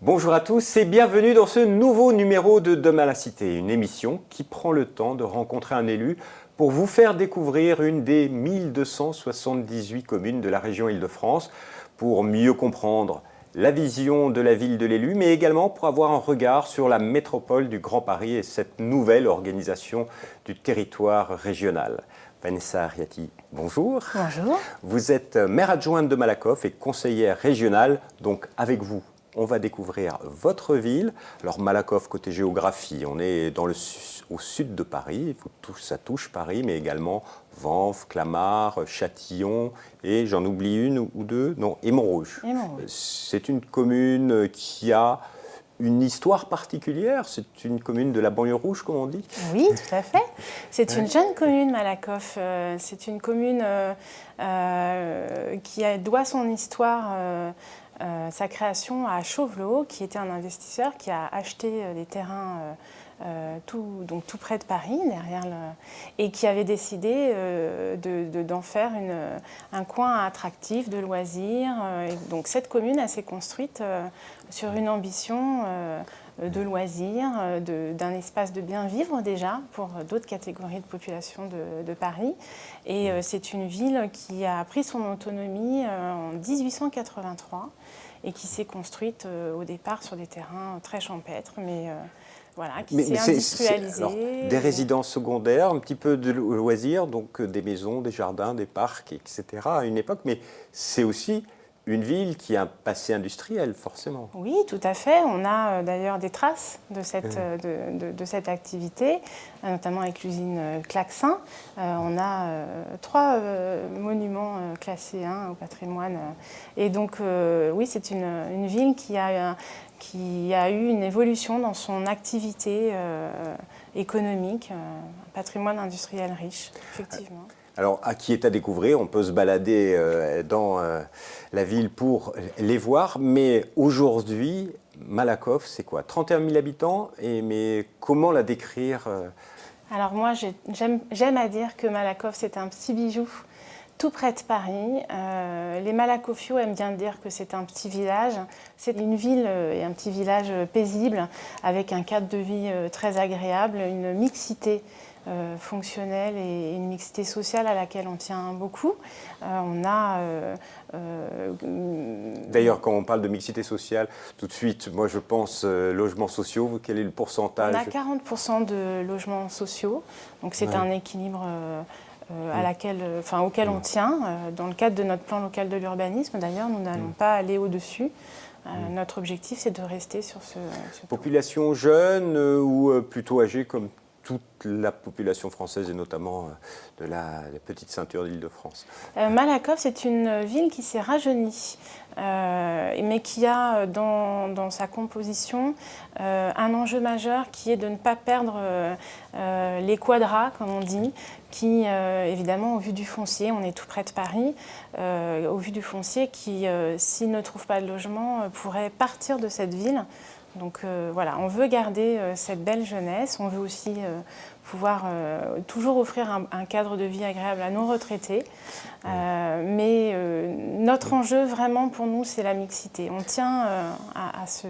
Bonjour à tous et bienvenue dans ce nouveau numéro de Demain la Cité, une émission qui prend le temps de rencontrer un élu pour vous faire découvrir une des 1278 communes de la région Île-de-France, pour mieux comprendre la vision de la ville de l'élu, mais également pour avoir un regard sur la métropole du Grand Paris et cette nouvelle organisation du territoire régional. Vanessa Arriati, bonjour. Bonjour. Vous êtes maire adjointe de Malakoff et conseillère régionale, donc avec vous, on va découvrir votre ville. Alors Malakoff, côté géographie, on est au sud de Paris, ça touche Paris, mais également Vanves, Clamart, Châtillon, et j'en oublie une ou deux, non, et Montrouge. C'est une commune qui a une histoire particulière, c'est une commune de la banlieue rouge, comme on dit. Oui, tout à fait. C'est une jeune commune, Malakoff. C'est une commune qui doit son histoire, sa création à Chauvelot, qui était un investisseur qui a acheté des terrains tout près de Paris, et qui avait décidé d'en faire un coin attractif de loisirs. Et donc cette commune, elle s'est construite sur une ambition de loisirs, d'un espace de bien vivre déjà pour d'autres catégories de population de Paris. Et c'est une ville qui a pris son autonomie en 1883 et qui s'est construite au départ sur des terrains très champêtres, qui s'est industrialisée. Alors, des résidences secondaires, un petit peu de loisirs, donc des maisons, des jardins, des parcs, etc. à une époque, mais c'est aussi une ville qui a un passé industriel, forcément. Oui, tout à fait. On a d'ailleurs des traces de cette activité, notamment avec l'usine Claxin. On a 3 monuments classés au patrimoine. Et donc, oui, c'est une ville qui a eu une évolution dans son activité économique, un patrimoine industriel riche, effectivement. Alors, qui est à découvrir, on peut se balader dans la ville pour les voir, mais aujourd'hui, Malakoff, c'est quoi? 31 000 habitants, mais comment la décrire? Alors moi, j'aime à dire que Malakoff, c'est un petit bijou tout près de Paris. Les Malakoffiaux aiment bien dire que c'est un petit village. C'est une ville et un petit village paisible, avec un cadre de vie très agréable, une mixité fonctionnelle et une mixité sociale à laquelle on tient beaucoup. D'ailleurs, quand on parle de mixité sociale, tout de suite, moi je pense logements sociaux. Quel est le pourcentage? On a 40% de logements sociaux, donc c'est un équilibre auquel on tient. Dans le cadre de notre plan local de l'urbanisme, d'ailleurs, nous n'allons pas aller au-dessus. Notre objectif, c'est de rester sur ce Population jeune ou plutôt âgée, comme toute la population française et notamment de la petite ceinture d'Île-de-France? Malakoff, c'est une ville qui s'est rajeunie, mais qui a dans sa composition un enjeu majeur qui est de ne pas perdre les quadras, comme on dit, qui, évidemment, au vu du foncier, on est tout près de Paris, au vu du foncier qui, s'il ne trouve pas de logement, pourrait partir de cette ville. Donc on veut garder cette belle jeunesse, on veut aussi pouvoir toujours offrir un cadre de vie agréable à nos retraités. Mais notre enjeu vraiment pour nous, c'est la mixité. On tient à ce...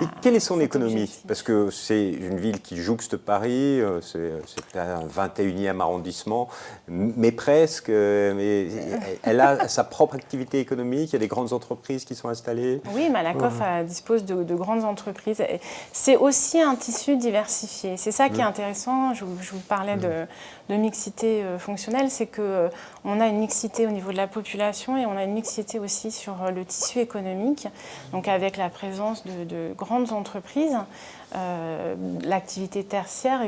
Et quelle est son économie? Parce que c'est une ville qui jouxte Paris, c'est un 21e arrondissement, mais presque. Mais elle a sa propre activité économique, il y a des grandes entreprises qui sont installées. Oui, Malakoff dispose de grandes entreprises. C'est aussi un tissu diversifié. C'est ça qui est intéressant. Je vous parlais de mixité fonctionnelle, c'est qu'on a une mixité au niveau de la population et on a une mixité aussi sur le tissu économique, donc avec la présence de grandes entreprises, l'activité tertiaire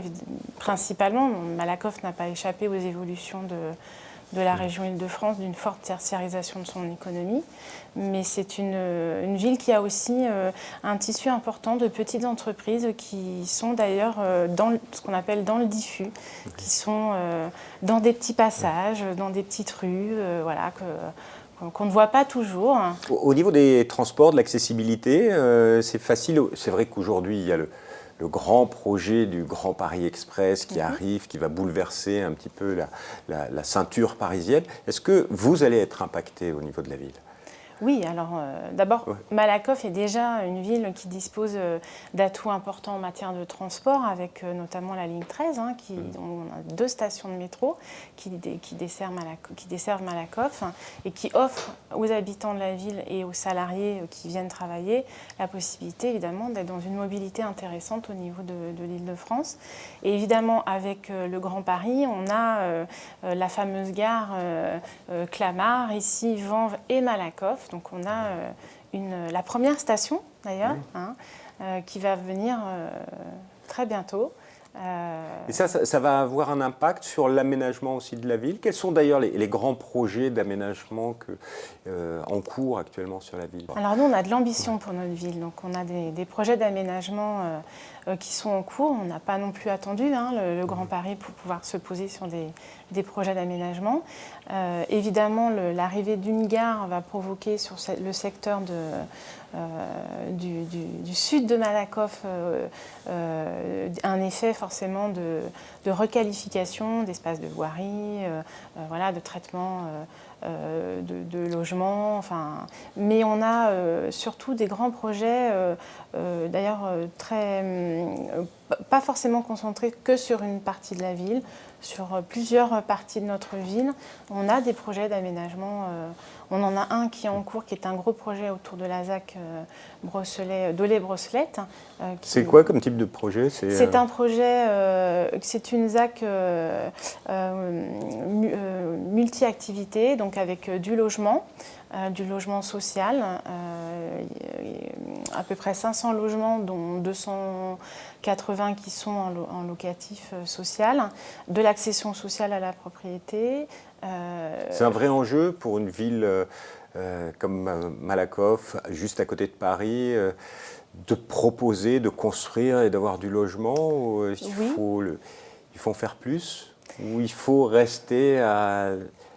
principalement. Malakoff n'a pas échappé aux évolutions de la région Île-de-France, d'une forte tertiarisation de son économie, mais c'est une ville qui a aussi un tissu important de petites entreprises qui sont d'ailleurs dans ce qu'on appelle dans le diffus, qui sont dans des petits passages, dans des petites rues, qu'on ne voit pas toujours. Au niveau des transports, de l'accessibilité, c'est facile. C'est vrai qu'aujourd'hui, il y a le le grand projet du Grand Paris Express qui arrive, qui va bouleverser un petit peu la ceinture parisienne. Est-ce que vous allez être impacté au niveau de la ville ? Oui, alors d'abord, Malakoff est déjà une ville qui dispose d'atouts importants en matière de transport, avec notamment la ligne 13, dont on a 2 stations de métro qui desservent Malakoff et qui offrent aux habitants de la ville et aux salariés qui viennent travailler la possibilité évidemment d'être dans une mobilité intéressante au niveau de l'Île-de-France. Et évidemment, avec le Grand Paris, on a la fameuse gare Clamart, ici, Vanves et Malakoff. Donc on a la première station d'ailleurs qui va venir très bientôt. Et ça va avoir un impact sur l'aménagement aussi de la ville. Quels sont d'ailleurs les grands projets d'aménagement en cours actuellement sur la ville ? Alors nous, on a de l'ambition pour notre ville. Donc on a des projets d'aménagement qui sont en cours. On n'a pas non plus attendu le Grand Paris pour pouvoir se poser sur des projets d'aménagement. Évidemment, l'arrivée d'une gare va provoquer sur le secteur du sud de Malakoff un effet forcément de requalification d'espaces de voirie, de traitement de logements. Mais on a surtout des grands projets, d'ailleurs pas forcément concentrés que sur une partie de la ville, sur plusieurs parties de notre ville. On a des projets d'aménagement. On en a un qui est en cours, qui est un gros projet autour de la ZAC Dolay-Brosselette. C'est quoi comme type de projet ? C'est un projet, c'est une ZAC multi-activité, donc avec du logement social, à peu près 500 logements, dont 280 qui sont en locatif social, de l'accession sociale à la propriété. C'est un vrai enjeu pour une ville comme Malakoff, juste à côté de Paris, de proposer, de construire et d'avoir du logement, ou il faut en faire plus, ou il faut rester à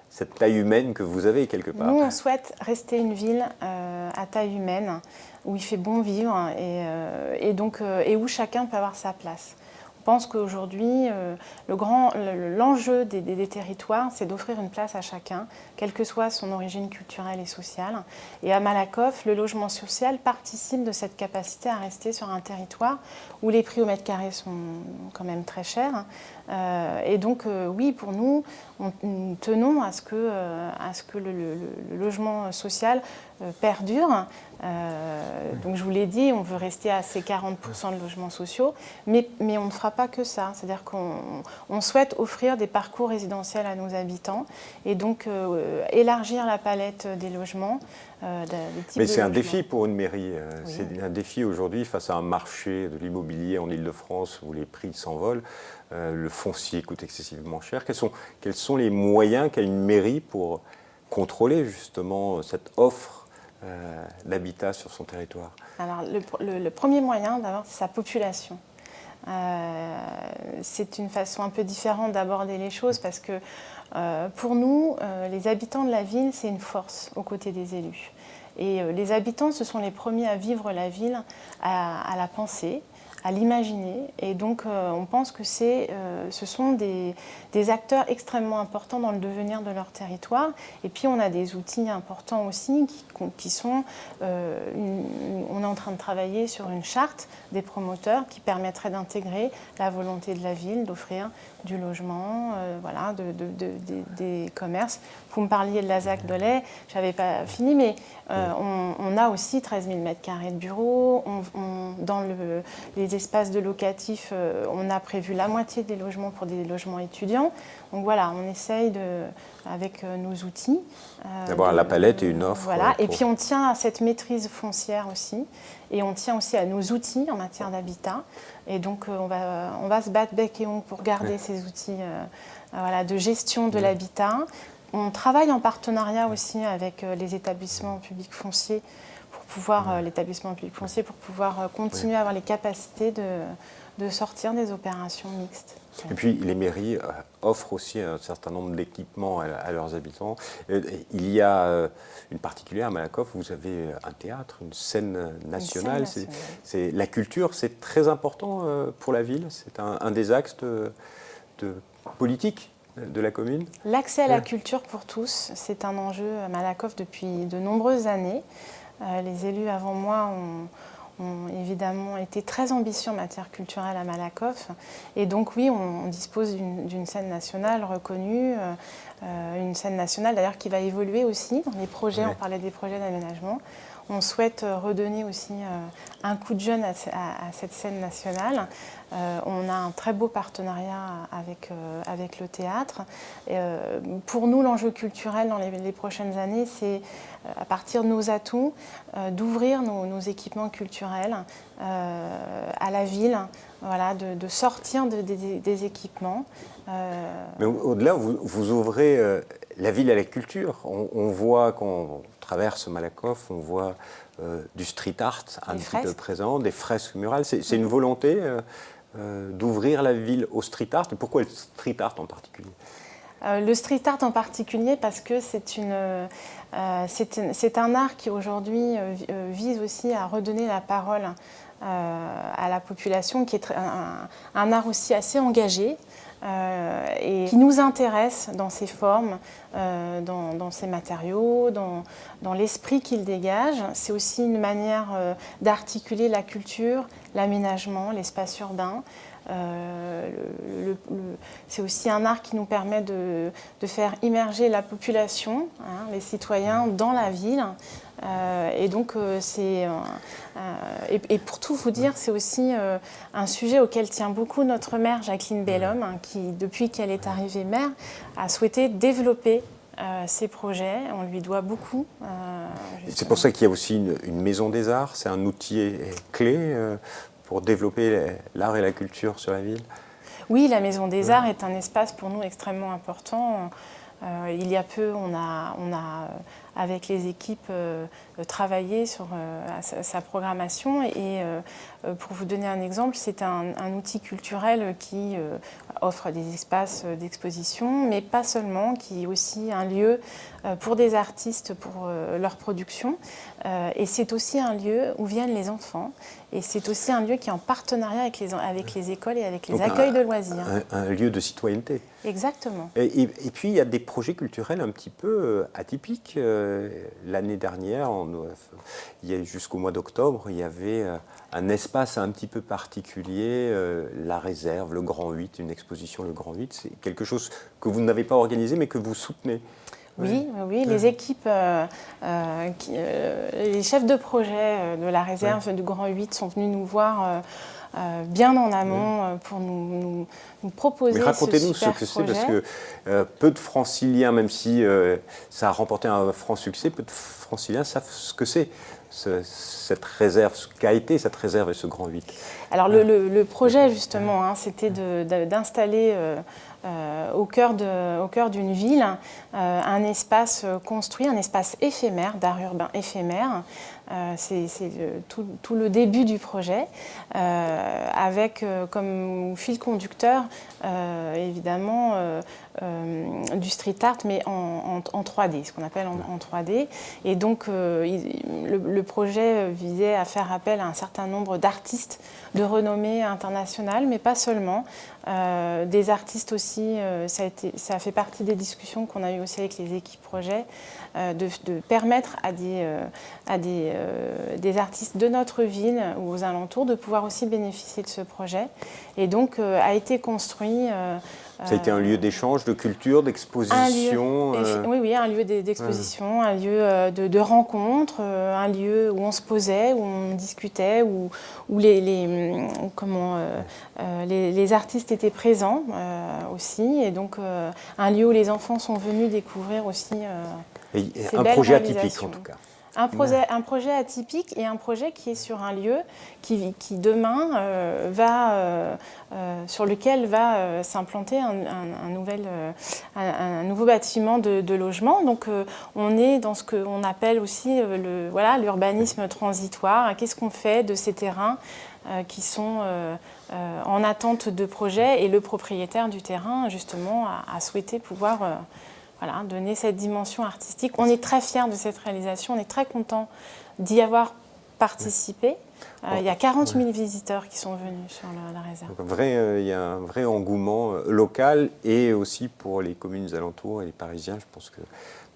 cette taille humaine que vous avez quelque part? Nous, on souhaite rester une ville à taille humaine, où il fait bon vivre et où chacun peut avoir sa place. Je pense qu'aujourd'hui, l'enjeu des territoires, c'est d'offrir une place à chacun, quelle que soit son origine culturelle et sociale. Et à Malakoff, le logement social participe de cette capacité à rester sur un territoire où les prix au mètre carré sont quand même très chers. Et donc, oui, pour nous, nous tenons à ce que le logement social perdure. Donc je vous l'ai dit, on veut rester à ces 40% de logements sociaux, mais on ne fera pas que ça. C'est-à-dire qu'on souhaite offrir des parcours résidentiels à nos habitants et donc élargir la palette des logements. Mais c'est un défi pour une mairie. Oui. C'est un défi aujourd'hui face à un marché de l'immobilier en Île-de-France où les prix s'envolent. Le foncier coûte excessivement cher. Quels sont les moyens qu'a une mairie pour contrôler justement cette offre d'habitat sur son territoire? Alors le premier moyen d'abord, c'est sa population. C'est une façon un peu différente d'aborder les choses parce que pour nous, les habitants de la ville, c'est une force aux côtés des élus. Et les habitants, ce sont les premiers à vivre la ville, à la penser, à l'imaginer. Et donc, on pense que ce sont des acteurs extrêmement importants dans le devenir de leur territoire. Et puis, on a des outils importants aussi qui sont... on est en train de travailler sur une charte des promoteurs qui permettrait d'intégrer la volonté de la ville, d'offrir du logement, des commerces. Vous me parliez de la ZAC Dolay, je n'avais pas fini, mais on a aussi 13 000 m² de bureaux. Dans les espaces de locatifs, on a prévu la moitié des logements pour des logements étudiants. Donc voilà, on essaye avec nos outils. D'avoir la palette et une offre. Voilà, et puis on tient à cette maîtrise foncière aussi. Et on tient aussi à nos outils en matière d'habitat. Et donc, on va se battre bec et ongles pour garder ces outils de gestion de l'habitat. On travaille en partenariat aussi avec les établissements publics fonciers pour pouvoir continuer à avoir les capacités de sortir des opérations mixtes. Et puis les mairies offrent aussi un certain nombre d'équipements à leurs habitants. Il y a une particulière à Malakoff, vous avez un théâtre, une scène nationale. La culture, c'est très important pour la ville, c'est un des axes de politique de la commune. L'accès à la culture pour tous, c'est un enjeu à Malakoff depuis de nombreuses années. Les élus avant moi ont évidemment été très ambitieux en matière culturelle à Malakoff. Et donc oui, on dispose d'une scène nationale reconnue, une scène nationale d'ailleurs qui va évoluer aussi dans les projets, on parlait des projets d'aménagement. On souhaite redonner aussi un coup de jeune à cette scène nationale. On a un très beau partenariat avec le théâtre. Pour nous, l'enjeu culturel dans les prochaines années, c'est à partir de nos atouts, d'ouvrir nos équipements culturels à la ville, voilà, de sortir des équipements. Mais au-delà, vous ouvrez la ville à la culture. On voit qu'on traverse Malakoff, on voit du street art un petit peu présent, des fresques murales. C'est une volonté d'ouvrir la ville au street art. Et pourquoi le street art en particulier ? Le street art en particulier parce que c'est un art qui aujourd'hui vise aussi à redonner la parole à la population, qui est un art aussi assez engagé. Et qui nous intéresse dans ses formes, dans ses matériaux, dans l'esprit qu'il dégage. C'est aussi une manière d'articuler la culture, l'aménagement, l'espace urbain. C'est aussi un art qui nous permet de faire immerger la population, les citoyens, dans la ville. Et donc, et pour tout vous dire, c'est aussi un sujet auquel tient beaucoup notre maire, Jacqueline Bellhomme, qui, depuis qu'elle est arrivée maire, a souhaité développer ces projets. On lui doit beaucoup. C'est pour ça qu'il y a aussi une maison des arts. C'est un outil clé pour développer l'art et la culture sur la ville. Oui, la maison des arts est un espace pour nous extrêmement important. Il y a peu, on a avec les équipes travaillé sur sa programmation et pour vous donner un exemple, c'est un outil culturel qui offre des espaces d'exposition, mais pas seulement, qui est aussi un lieu pour des artistes, pour leur production. Et c'est aussi un lieu où viennent les enfants. Et c'est aussi un lieu qui est en partenariat avec les écoles et avec les accueils de loisirs. Un lieu de citoyenneté. Exactement. Et puis, il y a des projets culturels un petit peu atypiques. L'année dernière, jusqu'au mois d'octobre, il y avait un espace un petit peu particulier, la réserve, le Grand 8, une exposition Le Grand 8. C'est quelque chose que vous n'avez pas organisé, mais que vous soutenez. Oui, les équipes, les chefs de projet de la réserve du Grand 8 sont venus nous voir bien en amont pour nous proposer. Mais racontez-nous ce super ce que projet. c'est, parce que peu de franciliens, même si ça a remporté un franc succès, peu de franciliens savent ce que c'est, cette réserve, ce qu'a été cette réserve et ce Grand 8. Alors le projet, justement, c'était d'installer au cœur d'une ville un espace construit, un espace éphémère, d'art urbain éphémère. C'est tout le début du projet, avec comme fil conducteur, évidemment, du street art, mais en 3D, ce qu'on appelle en 3D. Et donc, le projet visait à faire appel à un certain nombre d'artistes de renommée internationale, mais pas seulement. Des artistes aussi, ça a fait partie des discussions qu'on a eues aussi avec les équipes projet, de permettre à des artistes de notre ville ou aux alentours de pouvoir aussi bénéficier de ce projet. Et donc a été construit... ça a été un lieu d'échange, de culture, d'exposition. Oui, un lieu d'exposition, un lieu de rencontre, un lieu où on se posait, où on discutait, où les artistes étaient présents aussi. Et donc un lieu où les enfants sont venus découvrir aussi un projet atypique en tout cas. Un projet atypique et un projet qui est sur un lieu qui demain sur lequel va s'implanter un nouveau bâtiment de logement. Donc on est dans ce qu'on appelle aussi l'urbanisme transitoire. Qu'est-ce qu'on fait de ces terrains qui sont en attente de projets, et le propriétaire du terrain, justement, a souhaité pouvoir voilà, donner cette dimension artistique. On est très fiers de cette réalisation, on est très contents d'y avoir participé. Il y a 40 000 visiteurs qui sont venus sur la réserve. Donc, il y a un vrai engouement local, et aussi pour les communes alentours et les Parisiens. Je pense que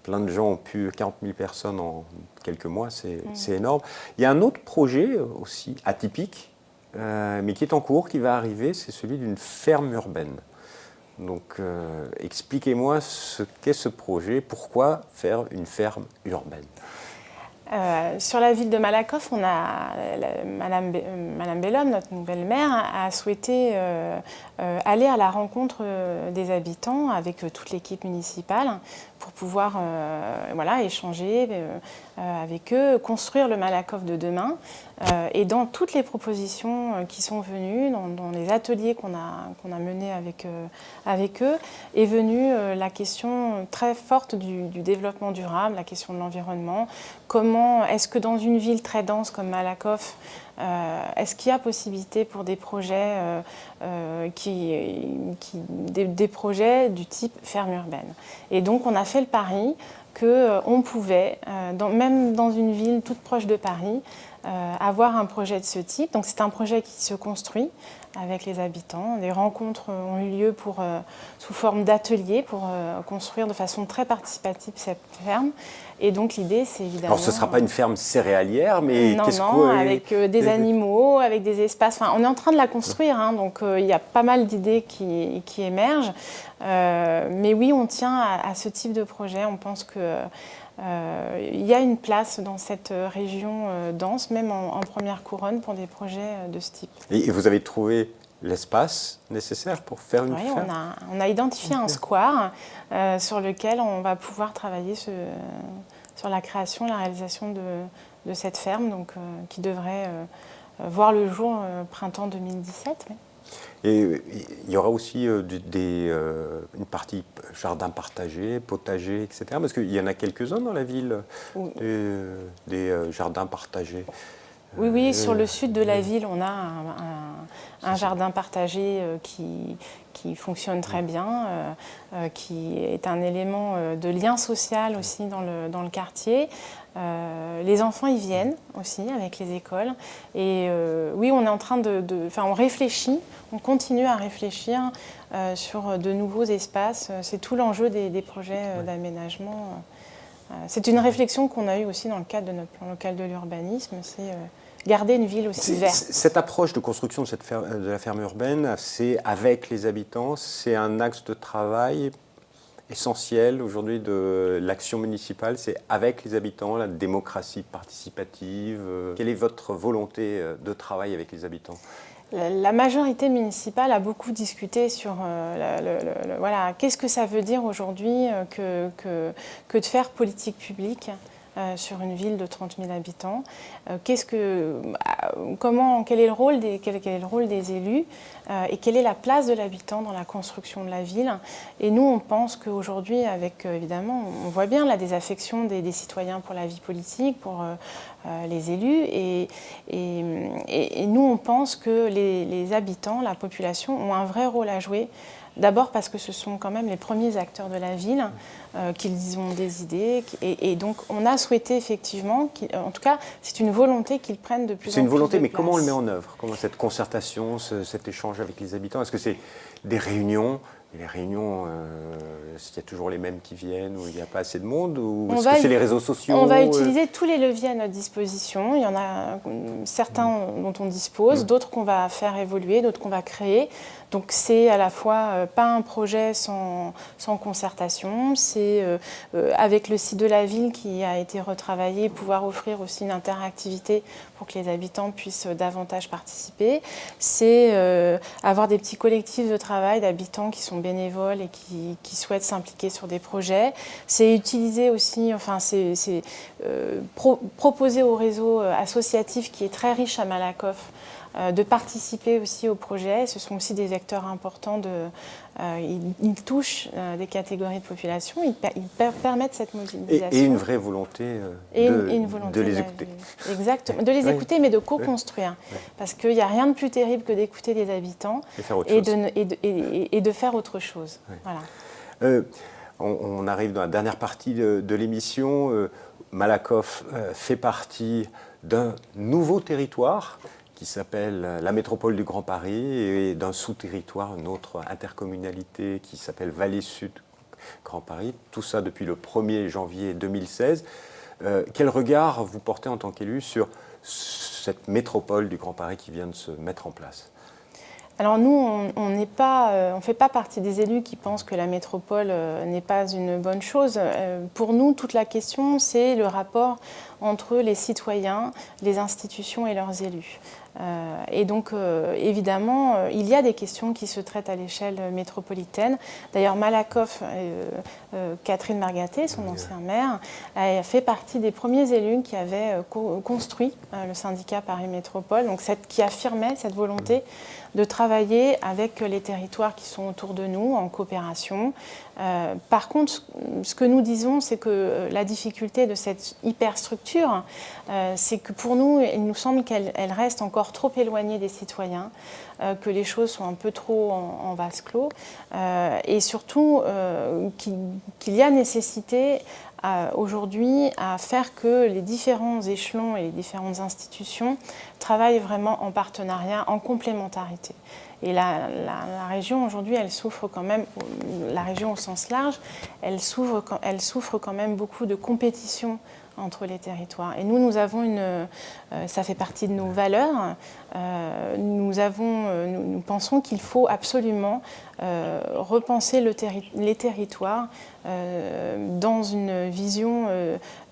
plein de gens ont pu, 40 000 personnes en quelques mois, c'est énorme. Il y a un autre projet aussi atypique, mais qui est en cours, qui va arriver, c'est celui d'une ferme urbaine. Donc, expliquez-moi ce qu'est ce projet, pourquoi faire une ferme urbaine ? Sur la ville de Malakoff, on a Madame Bellhomme, notre nouvelle maire, a souhaité aller à la rencontre des habitants avec toute l'équipe municipale pour pouvoir voilà, échanger avec eux, construire le Malakoff de demain. Et dans toutes les propositions qui sont venues, dans les ateliers qu'on a menés avec eux, est venue la question très forte du développement durable, la question de l'environnement. Comment est-ce que dans une ville très dense comme Malakoff, est-ce qu'il y a possibilité pour des projets, des projets du type ferme urbaine? Et donc on a fait le pari qu'on pouvait, même dans une ville toute proche de Paris, avoir un projet de ce type. Donc c'est un projet qui se construit avec les habitants. Des rencontres ont eu lieu sous forme d'ateliers pour construire de façon très participative cette ferme. Et donc l'idée, c'est évidemment... Alors ce ne sera pas une ferme céréalière, mais avec des animaux, avec des espaces... Enfin, on est en train de la construire, hein, donc il y a pas mal d'idées qui émergent. Mais oui, on tient à ce type de projet. On pense que... il y a une place dans cette région dense, même en première couronne, pour des projets de ce type. Et vous avez trouvé l'espace nécessaire pour faire une ferme ? Oui, on a identifié un square sur lequel on va pouvoir travailler sur la création, la réalisation de cette ferme, donc, qui devrait voir le jour printemps 2017. Oui. Et il y aura aussi une partie jardin partagé, potager, etc. Parce qu'il y en a quelques-uns dans la ville, oui. des jardins partagés. Oui, sur le sud de la ville, on a un jardin partagé qui fonctionne très bien, qui est un élément de lien social aussi dans le quartier. Les enfants y viennent aussi avec les écoles. Et oui, on est en train on réfléchit, on continue à réfléchir sur de nouveaux espaces. C'est tout l'enjeu des projets d'aménagement. C'est une réflexion qu'on a eue aussi dans le cadre de notre plan local de l'urbanisme, c'est garder une ville aussi verte. Cette approche de construction de la ferme urbaine, c'est avec les habitants, c'est un axe de travail essentiel aujourd'hui de l'action municipale, c'est avec les habitants, la démocratie participative. Quelle est votre volonté de travail avec les habitants ? La majorité municipale a beaucoup discuté sur voilà, qu'est-ce que ça veut dire aujourd'hui que de faire politique publique sur une ville de 30 000 habitants. Quel est le rôle des élus et quelle est la place de l'habitant dans la construction de la ville. Et nous, on pense qu'aujourd'hui, évidemment, on voit bien la désaffection des citoyens pour la vie politique, pour les élus. Et nous, on pense que les habitants, la population, ont un vrai rôle à jouer. D'abord parce que ce sont quand même les premiers acteurs de la ville, qu'ils ont des idées. Et donc, on a souhaité effectivement, en tout cas, c'est une volonté qu'ils prennent de plus en plus de place. C'est une volonté, mais comment on le met en œuvre ? Comment cette concertation, cet échange avec les habitants ? Est-ce que c'est des réunions ? Et les réunions, est-ce qu'il y a toujours les mêmes qui viennent ou il n'y a pas assez de monde ou est-ce que c'est les réseaux sociaux ? On va utiliser tous les leviers à notre disposition. Il y en a certains dont on dispose, d'autres qu'on va faire évoluer, d'autres qu'on va créer. Donc c'est à la fois pas un projet sans concertation, c'est avec le site de la ville qui a été retravaillé, pouvoir offrir aussi une interactivité pour que les habitants puissent davantage participer. C'est avoir des petits collectifs de travail d'habitants qui sont bénévoles et qui souhaitent s'impliquer sur des projets. C'est utiliser aussi, proposer au réseau associatif qui est très riche à Malakoff de participer aussi au projet. Ce sont aussi des acteurs importants. Ils touchent des catégories de population, ils permettent cette mobilisation. Et une vraie volonté, de les écouter. Exactement, de les écouter, mais de co-construire. Parce qu'il n'y a rien de plus terrible que d'écouter les habitants et de faire autre chose. Voilà. On arrive dans la dernière partie de l'émission. Malakoff fait partie d'un nouveau territoire qui s'appelle la métropole du Grand Paris et d'un sous-territoire, une autre intercommunalité qui s'appelle Vallée Sud Grand Paris. Tout ça depuis le 1er janvier 2016. Quel regard vous portez en tant qu'élu sur cette métropole du Grand Paris qui vient de se mettre en place ? Alors nous, on ne fait pas partie des élus qui pensent que la métropole n'est pas une bonne chose. Pour nous, toute la question, c'est le rapport entre les citoyens, les institutions et leurs élus. Et donc, évidemment, il y a des questions qui se traitent à l'échelle métropolitaine. D'ailleurs, Malakoff, Catherine Margaté, son ancien maire, a fait partie des premiers élus qui avaient construit le syndicat Paris Métropole, donc qui affirmait cette volonté de travailler avec les territoires qui sont autour de nous en coopération. Par contre, ce que nous disons, c'est que la difficulté de cette hyperstructure, c'est que pour nous, il nous semble qu'elle reste encore trop éloignée des citoyens, que les choses sont un peu trop en vase clos, et surtout qu'il y a nécessité aujourd'hui à faire que les différents échelons et les différentes institutions travaillent vraiment en partenariat, en complémentarité. Et la région aujourd'hui, elle souffre quand même, la région au sens large, elle souffre quand même beaucoup de compétition entre les territoires. Et nous avons ça fait partie de nos valeurs, nous pensons qu'il faut absolument repenser les territoires dans une vision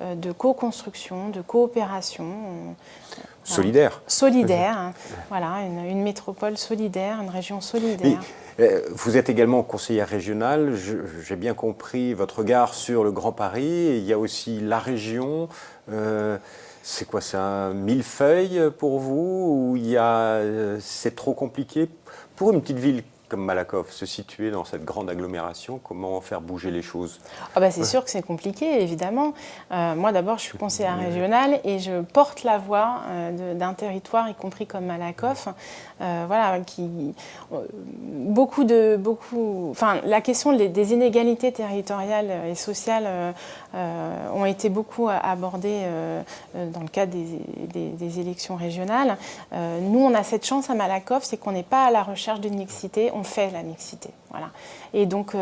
de co-construction, de coopération. Solidaire. Solidaire, voilà, une métropole solidaire, une région solidaire. Vous êtes également conseillère régionale, j'ai bien compris votre regard sur le Grand Paris, et il y a aussi la région. C'est quoi, c'est un millefeuille pour vous, ou c'est trop compliqué pour une petite ville comme Malakoff, se situer dans cette grande agglomération, comment faire bouger les choses ? C'est sûr que c'est compliqué, évidemment. Moi, d'abord, je suis conseillère régionale et je porte la voix d'un territoire, y compris comme Malakoff, la question des inégalités territoriales et sociales ont été beaucoup abordées dans le cadre des élections régionales. Nous, on a cette chance à Malakoff, c'est qu'on n'est pas à la recherche d'une mixité, on fait la mixité. Voilà. Et donc,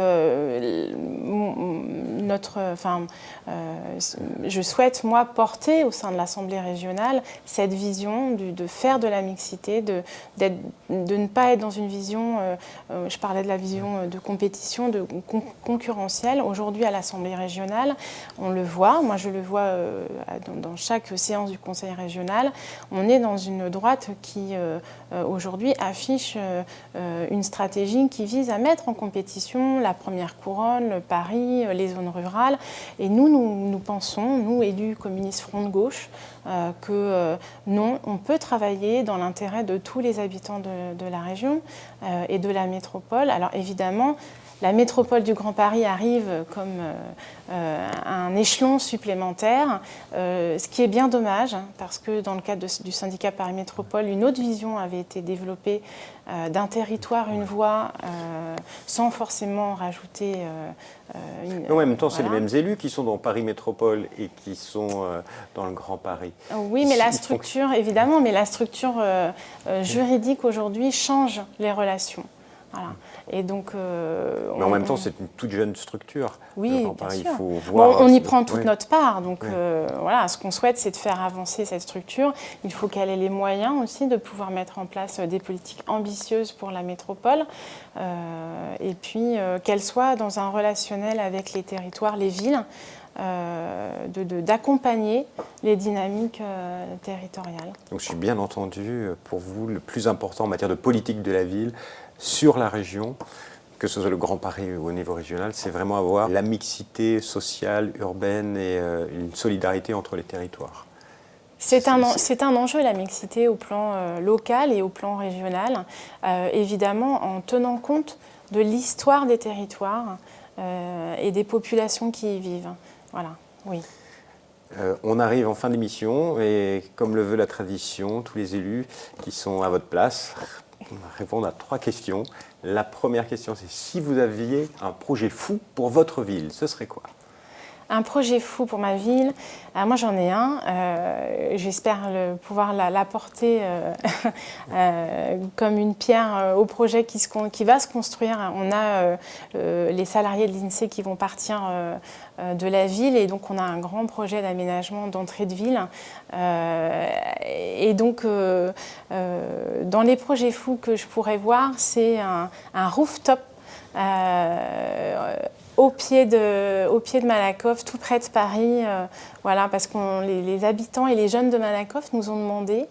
je souhaite, moi, porter au sein de l'Assemblée régionale cette vision de faire de la mixité, de ne pas être dans une vision, je parlais de la vision de compétition, de concurrentielle. Aujourd'hui, à l'Assemblée régionale, on le voit, moi je le vois dans chaque séance du Conseil régional, on est dans une droite qui, aujourd'hui, affiche une stratégie qui vise à mettre en compétition la première couronne, le Paris, les zones rurales. Et nous pensons, nous élus communistes Front de Gauche, que non, on peut travailler dans l'intérêt de tous les habitants de la région et de la métropole. Alors évidemment, la métropole du Grand Paris arrive comme un échelon supplémentaire, ce qui est bien dommage, parce que dans le cadre du syndicat Paris Métropole, une autre vision avait été développée d'un territoire, une voix, sans forcément rajouter en même temps, c'est les mêmes élus qui sont dans Paris Métropole et qui sont dans le Grand Paris. Oui, mais la structure, évidemment, mais la structure juridique aujourd'hui change les relations. Voilà. Et donc, mais en même temps, c'est une toute jeune structure. Oui, Grand Paris, bien sûr. il faut voir, on y prend toute notre part. Donc, ce qu'on souhaite, c'est de faire avancer cette structure. Il faut qu'elle ait les moyens aussi de pouvoir mettre en place des politiques ambitieuses pour la métropole. Et puis, qu'elle soit dans un relationnel avec les territoires, les villes, d'accompagner les dynamiques territoriales. Donc, je suis bien entendu, pour vous, le plus important en matière de politique de la ville, sur la région, que ce soit le Grand Paris ou au niveau régional, c'est vraiment avoir la mixité sociale, urbaine et une solidarité entre les territoires. C'est un enjeu, la mixité au plan local et au plan régional, évidemment en tenant compte de l'histoire des territoires et des populations qui y vivent. Voilà, oui. On arrive en fin d'émission et comme le veut la tradition, tous les élus qui sont à votre place répondent à 3 questions. La première question, c'est si vous aviez un projet fou pour votre ville, ce serait quoi ? Un projet fou pour ma ville, moi j'en ai un, j'espère pouvoir l'apporter comme une pierre au projet qui va se construire. On a les salariés de l'INSEE qui vont partir de la ville et donc on a un grand projet d'aménagement d'entrée de ville. Et donc dans les projets fous que je pourrais voir, c'est un rooftop au pied de Malakoff, tout près de Paris, voilà, parce que les habitants et les jeunes de Malakoff nous ont demandé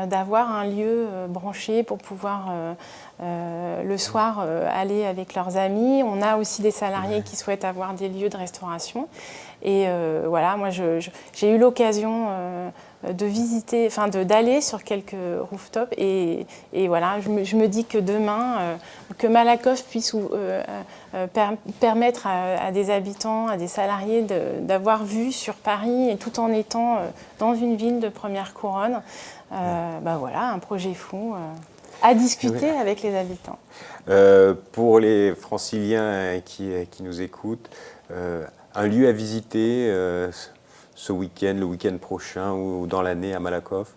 d'avoir un lieu branché pour pouvoir le soir aller avec leurs amis. On a aussi des salariés qui souhaitent avoir des lieux de restauration. Et voilà, moi j'ai eu l'occasion de visiter, enfin d'aller sur quelques rooftops et voilà, je me dis que demain, que Malakoff puisse permettre à des habitants, à des salariés d'avoir vue sur Paris et tout en étant dans une ville de première couronne, voilà, un projet fou à discuter avec les habitants. Pour les franciliens qui nous écoutent, un lieu à visiter ce week-end, le week-end prochain ou dans l'année à Malakoff?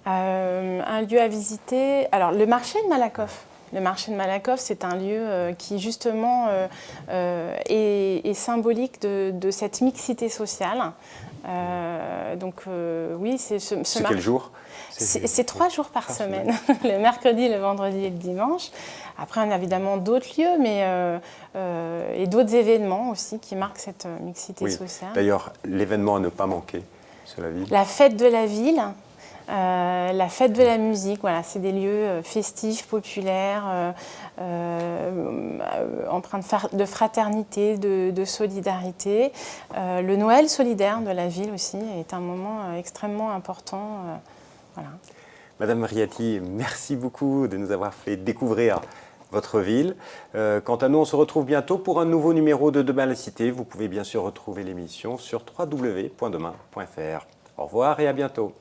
Un lieu à visiter, alors le marché de Malakoff. Le marché de Malakoff, c'est un lieu qui justement est symbolique de cette mixité sociale. Donc oui, c'est C'est quel jour? C'est 3 jours par semaine, le mercredi, le vendredi et le dimanche. Après, on a évidemment d'autres lieux et d'autres événements aussi qui marquent cette mixité sociale. D'ailleurs, l'événement à ne pas manquer sur la ville. La fête de la ville, la fête de la musique, voilà, c'est des lieux festifs, populaires, empreints de fraternité, de solidarité. Le Noël solidaire de la ville aussi est un moment extrêmement important. Voilà. Madame Riati, merci beaucoup de nous avoir fait découvrir votre ville. Quant à nous, on se retrouve bientôt pour un nouveau numéro de Demain la Cité. Vous pouvez bien sûr retrouver l'émission sur www.demain.fr. Au revoir et à bientôt.